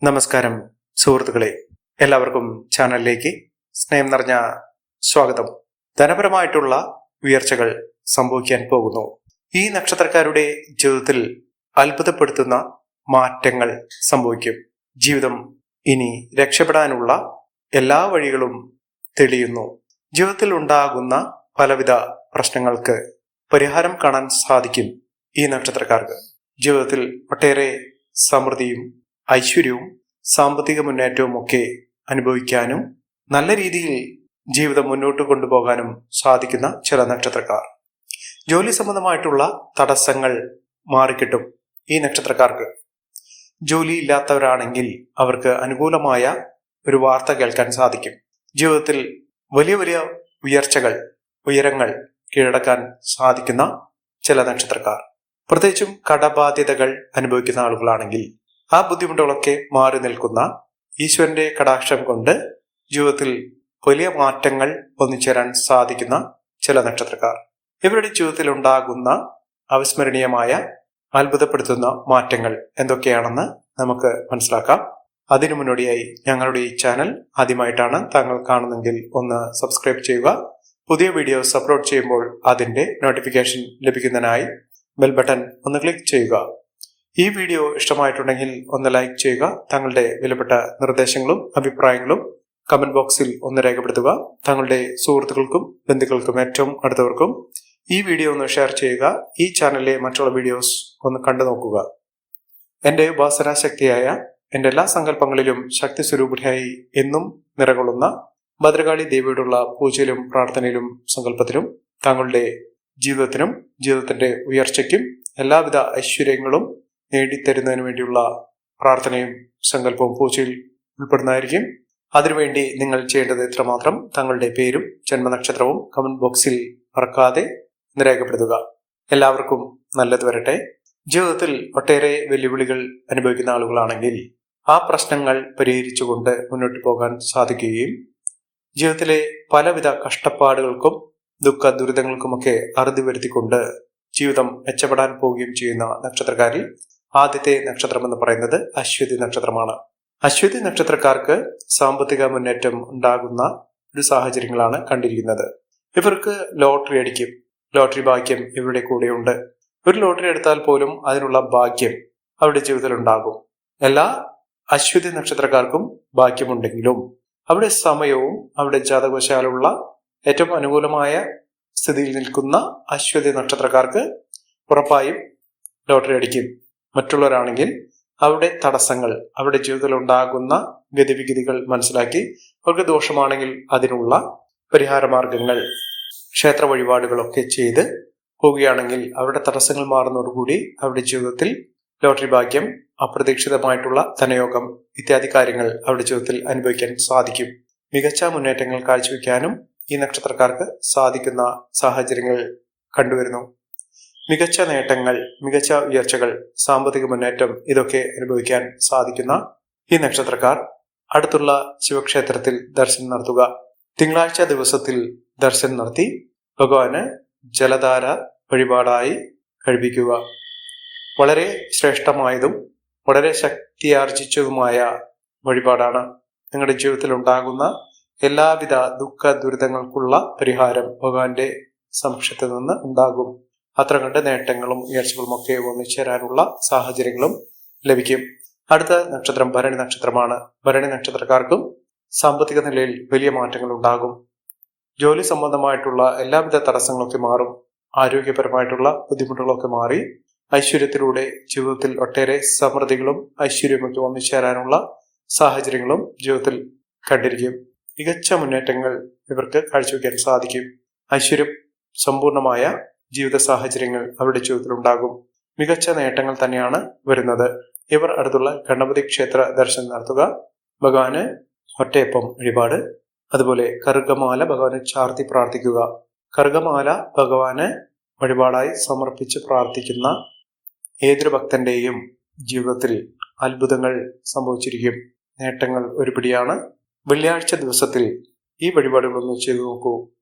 നമസ്കാരം സുഹൃത്തുക്കളെ, എല്ലാവർക്കും ചാനലിലേക്ക് സ്നേഹം നിറഞ്ഞ സ്വാഗതം. ധനപരമായിട്ടുള്ള ഉയർച്ചകൾ സംഭവിക്കാൻ പോകുന്നു. ഈ നക്ഷത്രക്കാരുടെ ജീവിതത്തിൽ അത്ഭുതപ്പെടുത്തുന്ന മാറ്റങ്ങൾ സംഭവിക്കും. ജീവിതം ഇനി രക്ഷപ്പെടാനുള്ള എല്ലാ വഴികളും തെളിയുന്നു. ജീവിതത്തിൽ ഉണ്ടാകുന്ന പലവിധ പ്രശ്നങ്ങൾക്ക് പരിഹാരം കാണാൻ സാധിക്കും. ഈ നക്ഷത്രക്കാർക്ക് ജീവിതത്തിൽ ഒട്ടേറെ സമൃദ്ധിയും ഐശ്വര്യവും സാമ്പത്തിക മുന്നേറ്റവും ഒക്കെ അനുഭവിക്കാനും നല്ല രീതിയിൽ ജീവിതം മുന്നോട്ട് കൊണ്ടുപോകാനും സാധിക്കുന്ന ചില നക്ഷത്രക്കാർ. ജോലി സംബന്ധമായിട്ടുള്ള തടസ്സങ്ങൾ മാറിക്കിട്ടും. ഈ നക്ഷത്രക്കാർക്ക് ജോലി ഇല്ലാത്തവരാണെങ്കിൽ അവർക്ക് അനുകൂലമായ ഒരു വാർത്ത കേൾക്കാൻ സാധിക്കും. ജീവിതത്തിൽ വലിയ വലിയ ഉയരങ്ങൾ കീഴടക്കാൻ സാധിക്കുന്ന ചില നക്ഷത്രക്കാർ, പ്രത്യേകിച്ചും കടബാധ്യതകൾ അനുഭവിക്കുന്ന ആളുകളാണെങ്കിൽ ആ ബുദ്ധിമുട്ടുകളൊക്കെ മാറി നിൽക്കുന്ന ഈശ്വരന്റെ കടാക്ഷം കൊണ്ട് ജീവിതത്തിൽ വലിയ മാറ്റങ്ങൾ ഒന്നിച്ചേരാൻ സാധിക്കുന്ന ചില നക്ഷത്രക്കാർ. ഇവരുടെ ജീവിതത്തിൽ ഉണ്ടാകുന്ന അവിസ്മരണീയമായ അത്ഭുതപ്പെടുത്തുന്ന മാറ്റങ്ങൾ എന്തൊക്കെയാണെന്ന് നമുക്ക് മനസ്സിലാക്കാം. അതിനു മുന്നോടിയായി ഞങ്ങളുടെ ഈ ചാനൽ ആദ്യമായിട്ടാണ് താങ്കൾ കാണുന്നെങ്കിൽ ഒന്ന് സബ്സ്ക്രൈബ് ചെയ്യുക. പുതിയ വീഡിയോസ് അപ്ലോഡ് ചെയ്യുമ്പോൾ അതിന്റെ നോട്ടിഫിക്കേഷൻ ലഭിക്കുന്നതിനായി ബെൽ ബട്ടൺ ഒന്ന് ക്ലിക്ക് ചെയ്യുക. ഈ വീഡിയോ ഇഷ്ടമായിട്ടുണ്ടെങ്കിൽ ഒന്ന് ലൈക്ക് ചെയ്യുക. തങ്ങളുടെ വിലപ്പെട്ട നിർദ്ദേശങ്ങളും അഭിപ്രായങ്ങളും കമന്റ് ബോക്സിൽ ഒന്ന് രേഖപ്പെടുത്തുക. തങ്ങളുടെ സുഹൃത്തുക്കൾക്കും ബന്ധുക്കൾക്കും ഏറ്റവും അടുത്തവർക്കും ഈ വീഡിയോ ഒന്ന് ഷെയർ ചെയ്യുക. ഈ ചാനലിലെ മറ്റുള്ള വീഡിയോസ് ഒന്ന് കണ്ടു നോക്കുക. എന്റെ ഉപാസനാശക്തിയായ എന്റെ എല്ലാ സങ്കല്പങ്ങളിലും ശക്തി സ്വരൂപിണിയായി എന്നും നിറകൊള്ളുന്ന ഭദ്രകാളി ദേവിയോടുള്ള പൂജയിലും പ്രാർത്ഥനയിലും സങ്കല്പത്തിലും താങ്കളുടെ ജീവിതത്തിനും ജീവിതത്തിന്റെ ഉയർച്ചയ്ക്കും എല്ലാവിധ ഐശ്വര്യങ്ങളും നേടിത്തരുന്നതിന് വേണ്ടിയുള്ള പ്രാർത്ഥനയും സങ്കല്പവും പൂജയിൽ ഉൾപ്പെടുന്നതായിരിക്കും. അതിനുവേണ്ടി നിങ്ങൾ ചെയ്യേണ്ടത് ഇത്രമാത്രം: തങ്ങളുടെ പേരും ജന്മനക്ഷത്രവും കമന്റ് ബോക്സിൽ മറക്കാതെ രേഖപ്പെടുത്തുക. എല്ലാവർക്കും നല്ലത് വരട്ടെ. ജീവിതത്തിൽ ഒട്ടേറെ വെല്ലുവിളികൾ അനുഭവിക്കുന്ന ആളുകളാണെങ്കിൽ ആ പ്രശ്നങ്ങൾ പരിഹരിച്ചുകൊണ്ട് മുന്നോട്ട് പോകാൻ സാധിക്കുകയും ജീവിതത്തിലെ പലവിധ കഷ്ടപ്പാടുകൾക്കും ദുഃഖ ദുരിതങ്ങൾക്കുമൊക്കെ അറുതി വരുത്തിക്കൊണ്ട് ജീവിതം മെച്ചപ്പെടാൻ പോവുകയും ചെയ്യുന്ന നക്ഷത്രക്കാരിൽ ആദ്യത്തെ നക്ഷത്രം എന്ന് പറയുന്നത് അശ്വതി നക്ഷത്രമാണ്. അശ്വതി നക്ഷത്രക്കാർക്ക് സാമ്പത്തിക മുന്നേറ്റം ഉണ്ടാകുന്ന ഒരു സാഹചര്യങ്ങളാണ് കണ്ടിരിക്കുന്നത്. ഇവർക്ക് ലോട്ടറി അടിക്കും. ലോട്ടറി ഭാഗ്യം ഇവരുടെ കൂടെയുണ്ട്. ഒരു ലോട്ടറി എടുത്താൽ പോലും അതിനുള്ള ഭാഗ്യം അവരുടെ ജീവിതത്തിൽ ഉണ്ടാകും. എല്ലാ അശ്വതി നക്ഷത്രക്കാർക്കും ഭാഗ്യമുണ്ടെങ്കിലും അവിടെ സമയവും അവിടെ ജാതകവശാലുള്ള ഏറ്റവും അനുകൂലമായ സ്ഥിതിയിൽ നിൽക്കുന്ന അശ്വതി നക്ഷത്രക്കാർക്ക് ഉറപ്പായും ലോട്ടറി അടിക്കും. മറ്റുള്ളവരാണെങ്കിൽ അവരുടെ തടസ്സങ്ങൾ, അവരുടെ ജീവിതത്തിൽ ഉണ്ടാകുന്ന ഗതിവിഗതികൾ മനസ്സിലാക്കി അവർക്ക് ദോഷമാണെങ്കിൽ അതിനുള്ള പരിഹാര മാർഗങ്ങൾ, ക്ഷേത്ര വഴിപാടുകളൊക്കെ ചെയ്ത് പോവുകയാണെങ്കിൽ അവരുടെ തടസ്സങ്ങൾ മാറുന്നതോടുകൂടി അവരുടെ ജീവിതത്തിൽ ലോട്ടറി ഭാഗ്യം, അപ്രതീക്ഷിതമായിട്ടുള്ള ധനയോഗം ഇത്യാദി കാര്യങ്ങൾ അവരുടെ ജീവിതത്തിൽ അനുഭവിക്കാൻ സാധിക്കും. മികച്ച മുന്നേറ്റങ്ങൾ കാഴ്ചവെക്കാനും ഈ നക്ഷത്രക്കാർക്ക് സാധിക്കുന്ന സാഹചര്യങ്ങൾ കണ്ടുവരുന്നു. മികച്ച നേട്ടങ്ങൾ, മികച്ച ഉയർച്ചകൾ, സാമ്പത്തിക മുന്നേറ്റം ഇതൊക്കെ അനുഭവിക്കാൻ സാധിക്കുന്ന ഈ നക്ഷത്രക്കാർ അടുത്തുള്ള ശിവക്ഷേത്രത്തിൽ ദർശനം നടത്തുക. തിങ്കളാഴ്ച ദിവസത്തിൽ ദർശനം നടത്തി ഭഗവാന് ജലധാര വഴിപാടായി കഴിപ്പിക്കുക. വളരെ ശ്രേഷ്ഠമായതും വളരെ ശക്തിയാർജിച്ചതുമായ വഴിപാടാണ്. നിങ്ങളുടെ ജീവിതത്തിൽ ഉണ്ടാകുന്ന എല്ലാവിധ ദുഃഖ ദുരിതങ്ങൾക്കുള്ള പരിഹാരം ഭഗവാന്റെ സമക്ഷത്തിൽ നിന്ന് ഉണ്ടാകും. അത്ര കണ്ട് നേട്ടങ്ങളും ഉയർച്ചകളും ഒക്കെ ഒന്നിച്ചേരാനുള്ള സാഹചര്യങ്ങളും ലഭിക്കും. അടുത്ത നക്ഷത്രം ഭരണി നക്ഷത്രമാണ്. ഭരണി നക്ഷത്രക്കാർക്കും സാമ്പത്തിക നിലയിൽ വലിയ മാറ്റങ്ങൾ ഉണ്ടാകും. ജോലി സംബന്ധമായിട്ടുള്ള എല്ലാവിധ തടസ്സങ്ങളൊക്കെ മാറും. ആരോഗ്യപരമായിട്ടുള്ള ബുദ്ധിമുട്ടുകളൊക്കെ മാറി ഐശ്വര്യത്തിലൂടെ ജീവിതത്തിൽ ഒട്ടേറെ സമൃദ്ധികളും ഐശ്വര്യമൊക്കെ ഒന്നിച്ചേരാനുള്ള സാഹചര്യങ്ങളും ജീവിതത്തിൽ കണ്ടിരിക്കും. മികച്ച മുന്നേറ്റങ്ങൾ ഇവർക്ക് കാഴ്ചവെക്കാൻ സാധിക്കും. ഐശ്വര്യം സമ്പൂർണമായ ജീവിത സാഹചര്യങ്ങൾ അവരുടെ ജീവിതത്തിൽ ഉണ്ടാകും. മികച്ച നേട്ടങ്ങൾ തന്നെയാണ് വരുന്നത്. ഇവർ അടുത്തുള്ള ഗണപതി ക്ഷേത്ര ദർശനം നടത്തുക. ഭഗവാന് ഒറ്റയപ്പം വഴിപാട്, അതുപോലെ കറുകമാല ഭഗവാനെ ചാർത്തി പ്രാർത്ഥിക്കുക. കറുകമാല ഭഗവാന് വഴിപാടായി സമർപ്പിച്ച് പ്രാർത്ഥിക്കുന്ന ഏതൊരു ഭക്തന്റെയും ജീവിതത്തിൽ അത്ഭുതങ്ങൾ സംഭവിച്ചിരിക്കും. നേട്ടങ്ങൾ ഒരുപിടിയാണ്. വെള്ളിയാഴ്ച ദിവസത്തിൽ ഈ വഴിപാടുകളൊന്ന് ചെയ്തു നോക്കൂ.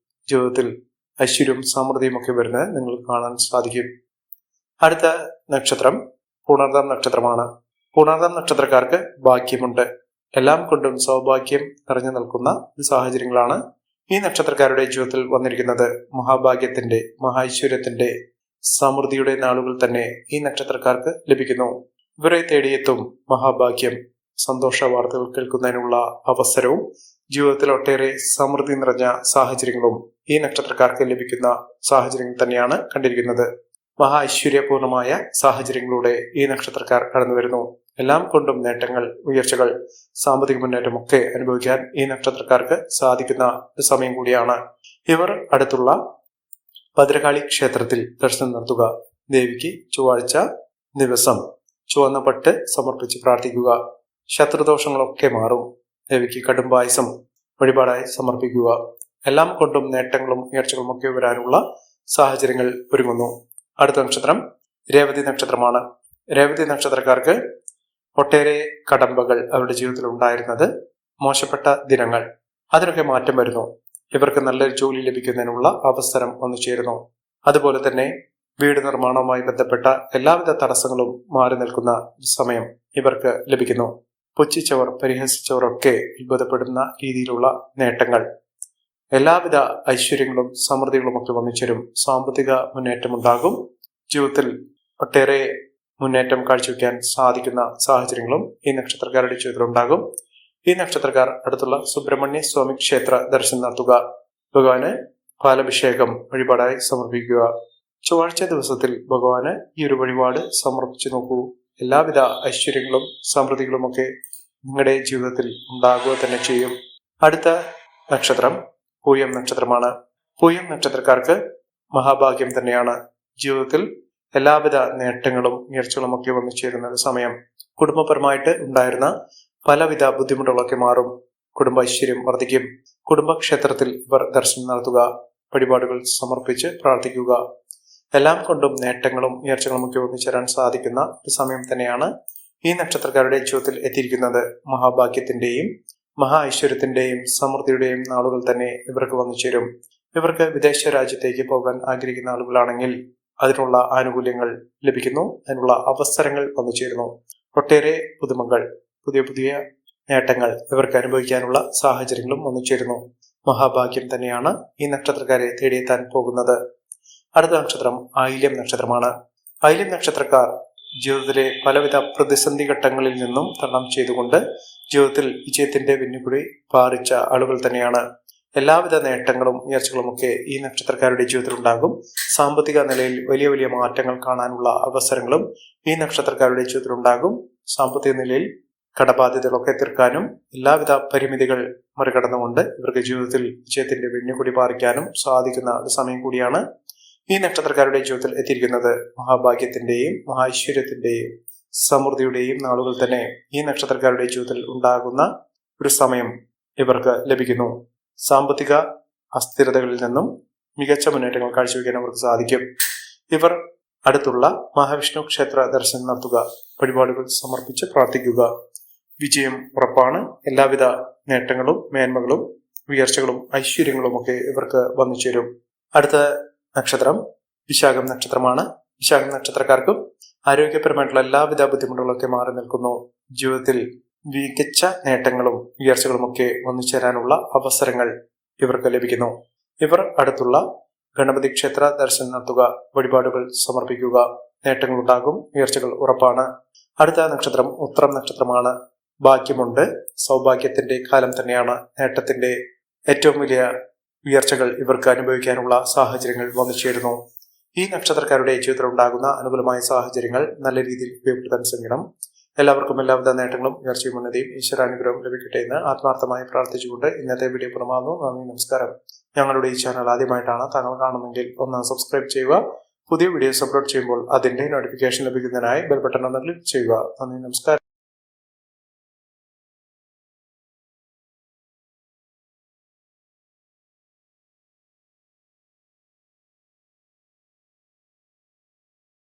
ജീവിതത്തിൽ ഐശ്വര്യവും സമൃദ്ധിയും ഒക്കെ വരുന്നത് നിങ്ങൾക്ക് കാണാൻ സാധിക്കും. അടുത്ത നക്ഷത്രം പുണർദം നക്ഷത്രമാണ്. പൂണാർതം നക്ഷത്രക്കാർക്ക് ഭാഗ്യമുണ്ട്. എല്ലാം കൊണ്ടും സൗഭാഗ്യം നിറഞ്ഞു നിൽക്കുന്ന സാഹചര്യങ്ങളാണ് ഈ നക്ഷത്രക്കാരുടെ ജീവിതത്തിൽ വന്നിരിക്കുന്നത്. മഹാഭാഗ്യത്തിന്റെ, മഹൈശ്വര്യത്തിന്റെ, സമൃദ്ധിയുടെ നാളുകൾ തന്നെ ഈ നക്ഷത്രക്കാർക്ക് ലഭിക്കുന്നു. ഇവരെ തേടിയെത്തും മഹാഭാഗ്യം. സന്തോഷ വാർത്തകൾ കേൾക്കുന്നതിനുള്ള അവസരവും ജീവിതത്തിൽ ഒട്ടേറെ സമൃദ്ധി നിറഞ്ഞ സാഹചര്യങ്ങളും ഈ നക്ഷത്രക്കാർക്ക് ലഭിക്കുന്ന സാഹചര്യങ്ങൾ തന്നെയാണ് കണ്ടിരിക്കുന്നത്. മഹാ ഐശ്വര്യപൂർണമായ സാഹചര്യങ്ങളിലൂടെ ഈ നക്ഷത്രക്കാർ കടന്നു വരുന്നു. എല്ലാം കൊണ്ടും നേട്ടങ്ങൾ, ഉയർച്ചകൾ, സാമ്പത്തിക മുന്നേറ്റം ഒക്കെ അനുഭവിക്കാൻ ഈ നക്ഷത്രക്കാർക്ക് സാധിക്കുന്ന ഒരു സമയം കൂടിയാണ്. ഇവർ അടുത്തുള്ള ഭദ്രകാളി ക്ഷേത്രത്തിൽ ദർശനം നടത്തുക. ദേവിക്ക് ചൊവ്വാഴ്ച ദിവസം ചുവന്ന പട്ട് സമർപ്പിച്ച് പ്രാർത്ഥിക്കുക. ശത്രുദോഷങ്ങളൊക്കെ മാറും. ദേവിക്ക് കടുംപായസം വഴിപാടായി സമർപ്പിക്കുക. എല്ലാം കൊണ്ടും നേട്ടങ്ങളും ഉയർച്ചകളും ഒക്കെ വരാനുള്ള സാഹചര്യങ്ങൾ ഒരുങ്ങുന്നു. അടുത്ത നക്ഷത്രം രേവതി നക്ഷത്രമാണ്. രേവതി നക്ഷത്രക്കാർക്ക് ഒട്ടേറെ കടമ്പകൾ അവരുടെ ജീവിതത്തിൽ ഉണ്ടായിരുന്നത്, മോശപ്പെട്ട ദിനങ്ങൾ, അതിനൊക്കെ മാറ്റം വരുന്നു. ഇവർക്ക് നല്ലൊരു ജോലി ലഭിക്കുന്നതിനുള്ള അവസരം വന്നു ചേരുന്നു. അതുപോലെ തന്നെ വീട് നിർമ്മാണവുമായി ബന്ധപ്പെട്ട എല്ലാവിധ തടസ്സങ്ങളും മാറി നിൽക്കുന്ന സമയം ഇവർക്ക് ലഭിക്കുന്നു. പുച്ഛിച്ചവർ, പരിഹസിച്ചവർ ഒക്കെ അത്ഭുതപ്പെടുന്ന രീതിയിലുള്ള നേട്ടങ്ങൾ, എല്ലാവിധ ഐശ്വര്യങ്ങളും സമൃദ്ധികളും ഒക്കെ വന്നിച്ചേരും. സാമ്പത്തിക മുന്നേറ്റം ഉണ്ടാകും. ജീവിതത്തിൽ ഒട്ടേറെ മുന്നേറ്റം കാഴ്ചവെക്കാൻ സാധിക്കുന്ന സാഹചര്യങ്ങളും ഈ നക്ഷത്രക്കാരുടെ ജീവിതത്തിൽ ഉണ്ടാകും. ഈ നക്ഷത്രക്കാർ അടുത്തുള്ള സുബ്രഹ്മണ്യ സ്വാമി ക്ഷേത്ര ദർശനം നടത്തുക. ഭഗവാന് പാലഭിഷേകം വഴിപാടായി സമർപ്പിക്കുക. ചൊവ്വാഴ്ച ദിവസത്തിൽ ഭഗവാന് ഈ ഒരു വഴിപാട് സമർപ്പിച്ചു നോക്കൂ. എല്ലാവിധ ഐശ്വര്യങ്ങളും സമൃദ്ധികളും ഒക്കെ നിങ്ങളുടെ ജീവിതത്തിൽ ഉണ്ടാകുക തന്നെ ചെയ്യും. അടുത്ത നക്ഷത്രം പൂയം നക്ഷത്രമാണ്. പൂയം നക്ഷത്രക്കാർക്ക് മഹാഭാഗ്യം തന്നെയാണ്. ജീവിതത്തിൽ എല്ലാവിധ നേട്ടങ്ങളും ഉയർച്ചകളും ഒക്കെ വന്നു ചേരുന്ന ഒരു സമയം. കുടുംബപരമായിട്ട് ഉണ്ടായിരുന്ന പലവിധ ബുദ്ധിമുട്ടുകളൊക്കെ മാറും. കുടുംബ ഐശ്വര്യം വർദ്ധിക്കും. കുടുംബക്ഷേത്രത്തിൽ ഇവർ ദർശനം നടത്തുക. വഴിപാടുകൾ സമർപ്പിച്ച് പ്രാർത്ഥിക്കുക. എല്ലാം കൊണ്ടും നേട്ടങ്ങളും ഉയർച്ചകളും ഒക്കെ ഒന്നിച്ചേരാൻ സാധിക്കുന്ന ഒരു സമയം തന്നെയാണ് ഈ നക്ഷത്രക്കാരുടെ ജീവിതത്തിൽ എത്തിയിരിക്കുന്നത്. മഹാഭാഗ്യത്തിന്റെയും മഹാ ഐശ്വര്യത്തിന്റെയും സമൃദ്ധിയുടെയും നാളുകൾ തന്നെ ഇവർക്ക് വന്നു ചേരും. ഇവർക്ക് വിദേശ രാജ്യത്തേക്ക് പോകാൻ ആഗ്രഹിക്കുന്ന ആളുകളാണെങ്കിൽ അതിനുള്ള ആനുകൂല്യങ്ങൾ ലഭിക്കുന്നു. അതിനുള്ള അവസരങ്ങൾ വന്നു ചേരുന്നു. ഒട്ടേറെ പുതുമകൾ, പുതിയ പുതിയ നേട്ടങ്ങൾ ഇവർക്ക് അനുഭവിക്കാനുള്ള സാഹചര്യങ്ങളും വന്നു ചേരുന്നു. മഹാഭാഗ്യം തന്നെയാണ് ഈ നക്ഷത്രക്കാരെ തേടിയെത്താൻ പോകുന്നത്. അടുത്ത നക്ഷത്രം ആയില്യം നക്ഷത്രമാണ്. ആയില്യം നക്ഷത്രക്കാർ ജീവിതത്തിലെ പലവിധ പ്രതിസന്ധി ഘട്ടങ്ങളിൽ നിന്നും തരണം ചെയ്തുകൊണ്ട് ജീവിതത്തിൽ വിജയത്തിന്റെ വെന്നുകുടി പാറിച്ച ആളുകൾ തന്നെയാണ്. എല്ലാവിധ നേട്ടങ്ങളും ഉയർച്ചകളും ഒക്കെ ഈ നക്ഷത്രക്കാരുടെ ജീവിതത്തിൽ ഉണ്ടാകും. സാമ്പത്തിക നിലയിൽ വലിയ വലിയ മാറ്റങ്ങൾ കാണാനുള്ള അവസരങ്ങളും ഈ നക്ഷത്രക്കാരുടെ ജീവിതത്തിൽ ഉണ്ടാകും. സാമ്പത്തിക നിലയിൽ കടബാധ്യതകളൊക്കെ തീർക്കാനും എല്ലാവിധ പരിമിതികൾ മറികടന്നുകൊണ്ട് ഇവർക്ക് ജീവിതത്തിൽ വിജയത്തിന്റെ വെന്നുകുടി പാറിക്കാനും സാധിക്കുന്ന ഒരു സമയം കൂടിയാണ് ഈ നക്ഷത്രക്കാരുടെ ജീവിതത്തിൽ എത്തിയിരിക്കുന്നത്. മഹാഭാഗ്യത്തിന്റെയും മഹൈശ്വര്യത്തിന്റെയും സമൃദ്ധിയുടെയും നാളുകൾ തന്നെ ഈ നക്ഷത്രക്കാരുടെ ജീവിതത്തിൽ ഉണ്ടാകുന്ന ഒരു സമയം ഇവർക്ക് ലഭിക്കുന്നു. സാമ്പത്തിക അസ്ഥിരതകളിൽ നിന്നും മികച്ച മുന്നേറ്റങ്ങൾ കാഴ്ചവെക്കാൻ അവർക്ക് സാധിക്കും. ഇവർ അടുത്തുള്ള മഹാവിഷ്ണു ക്ഷേത്ര ദർശനം നടത്തുക. വഴിപാടുകൾ സമർപ്പിച്ച് പ്രാർത്ഥിക്കുക. വിജയം ഉറപ്പാണ്. എല്ലാവിധ നേട്ടങ്ങളും മേന്മകളും ഉയർച്ചകളും ഐശ്വര്യങ്ങളും ഒക്കെ ഇവർക്ക് വന്നു ചേരും. അടുത്ത നക്ഷത്രം വിശാഖം നക്ഷത്രമാണ്. വിശാഖം നക്ഷത്രക്കാർക്കും ആരോഗ്യപരമായിട്ടുള്ള എല്ലാവിധ ബുദ്ധിമുട്ടുകളൊക്കെ മാറി നിൽക്കുന്നു. ജീവിതത്തിൽ മികച്ച നേട്ടങ്ങളും ഉയർച്ചകളും ഒക്കെ വന്നു ചേരാനുള്ള അവസരങ്ങൾ ഇവർക്ക് ലഭിക്കുന്നു. ഇവർ അടുത്തുള്ള ഗണപതി ക്ഷേത്ര ദർശനം നടത്തുക. വഴിപാടുകൾ സമർപ്പിക്കുക. നേട്ടങ്ങൾ ഉണ്ടാകും. ഉയർച്ചകൾ ഉറപ്പാണ്. അടുത്ത നക്ഷത്രം ഉത്രം നക്ഷത്രമാണ്. ഭാഗ്യമുണ്ട്. സൗഭാഗ്യത്തിന്റെ കാലം തന്നെയാണ്. നേട്ടത്തിന്റെ ഏറ്റവും വലിയ ഉയർച്ചകൾ ഇവർക്ക് അനുഭവിക്കാനുള്ള സാഹചര്യങ്ങൾ വന്നു ചേരുന്നു. ഈ നക്ഷത്രക്കാരുടെ ജീവിതത്തിൽ ഉണ്ടാകുന്ന അനുകൂലമായ സാഹചര്യങ്ങൾ നല്ല രീതിയിൽ ഉപയോഗപ്പെടുത്താൻ ശ്രമിക്കണം. എല്ലാവർക്കും എല്ലാവിധ നേട്ടങ്ങളും ഉയർച്ചയും ഉന്നതിയും ഈശ്വരാനുഗ്രഹവും ലഭിക്കട്ടെ എന്ന് ആത്മാർത്ഥമായി പ്രാർത്ഥിച്ചുകൊണ്ട് ഇന്നത്തെ വീഡിയോ പുറമാകുന്നു. നന്ദി, നമസ്കാരം. ഞങ്ങളുടെ ഈ ചാനൽ ആദ്യമായിട്ടാണ് താങ്കൾ കാണുമെങ്കിൽ ഒന്ന് സബ്സ്ക്രൈബ് ചെയ്യുക. പുതിയ വീഡിയോസ് അപ്ലോഡ് ചെയ്യുമ്പോൾ അതിന്റെ നോട്ടിഫിക്കേഷൻ ലഭിക്കുന്നതിനായി ബെൽ ബട്ടൺ ഒന്ന് ക്ലിക്ക് ചെയ്യുക. നന്ദി, നമസ്കാരം.